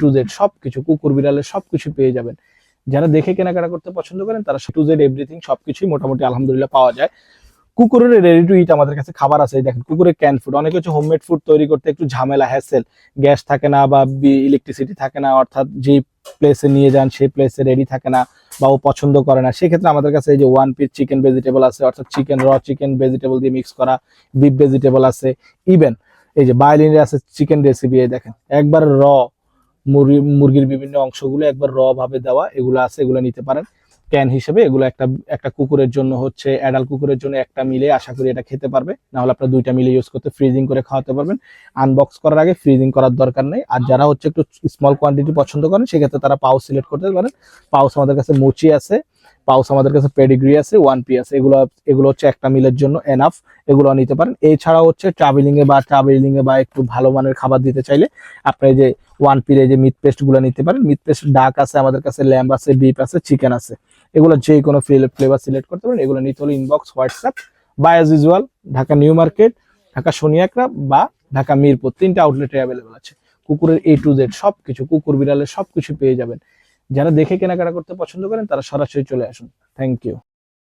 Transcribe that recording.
To Z সবকিছু, কুকুর বিড়ালের সবকিছু পেয়ে যাবেন। যারা দেখে কেনাকাটা করতে পছন্দ করেন তারা টু জেড এভরিথিং সবকিছুই মোটামুটি আলহামদুলিল্লাহ পাওয়া যায়। কুকুরের রেডি টু ইট আমাদের কাছে খাবার আছে। দেখেন কুকুরের ক্যান ফুড, অনেকে হচ্ছে হোমমেড ফুড তৈরি করতে একটু ঝামেলা, হ্যাসেল, গ্যাস থাকে না বা ইলেকট্রিসিটি থাকে না, অর্থাৎ যে প্লেসে নিয়ে যান সেই প্লেসে রেডি থাকে না বা ও পছন্দ করে না, সেক্ষেত্রে আমাদের কাছে এই যে ওয়ান পিস চিকেন ভেজিটেবল আছে, অর্থাৎ চিকেন চিকেন ভেজিটেবল দিয়ে মিক্স করা, বিফ ভেজিটেবল আছে, ইভেন এই যে বায়োলিনের আছে চিকেন রেসিপি। দেখেন একবার মুরগির বিভিন্ন অংশগুলো একবার ভাবে দেওয়া, এগুলো আছে, এগুলো নিতে পারেন ক্যান হিসেবে। এগুলো একটা একটা কুকুরের জন্য হচ্ছে, অ্যাডাল্ট কুকুরের জন্য একটা মিলে আশা করি এটা খেতে পারবে, না হলে আপনার দুইটা মিলে ইউজ করতে ফ্রিজিং করে খাওয়াতে পারবেন। আনবক্স করার আগে ফ্রিজিং করার দরকার নেই। আর যারা হচ্ছে একটু স্মল কোয়ান্টিটি পছন্দ করেন সেক্ষেত্রে তারা পাউচ সিলেক্ট করতে পারেন। পাউচ আমাদের কাছে মুচি আছে, পাউচ আমাদের কাছে পেডিগ্রি আছে, ওয়ান পি আছে, এগুলো এগুলো হচ্ছে একটা মিলের জন্য এনাফ, এগুলো নিতে পারেন। এছাড়া হচ্ছে ট্রাভেলিং এ বা একটু ভালো মানের খাবার দিতে চাইলে আপনি এই যে ওয়ান পির এই যে মিট পেস্ট গুলো নিতে পারেন। মিট পেস্ট ডাক আছে আমাদের কাছে, ল্যাম্ব আছে, বিফ আছে, চিকেন আছে, এগুলো যে কোনো ফ্লেভার সিলেক্ট করতে পারেন। এগুলো নিতে হলে ইনবক্স, হোয়াটসঅ্যাপ বা as usual Dhaka New Market, Dhaka Shaniakhra বা ঢাকা মিরপুর, 3টা আউটলেটে অ্যাভেলেবল আছে। কুকুরের এ টু জেড সবকিছু, কুকুর বিড়ালের সবকিছু পেয়ে যাবেন। যারা দেখে কেনাকাটা করতে পছন্দ করেন তারা সরাসরি চলে আসুন। Thank you.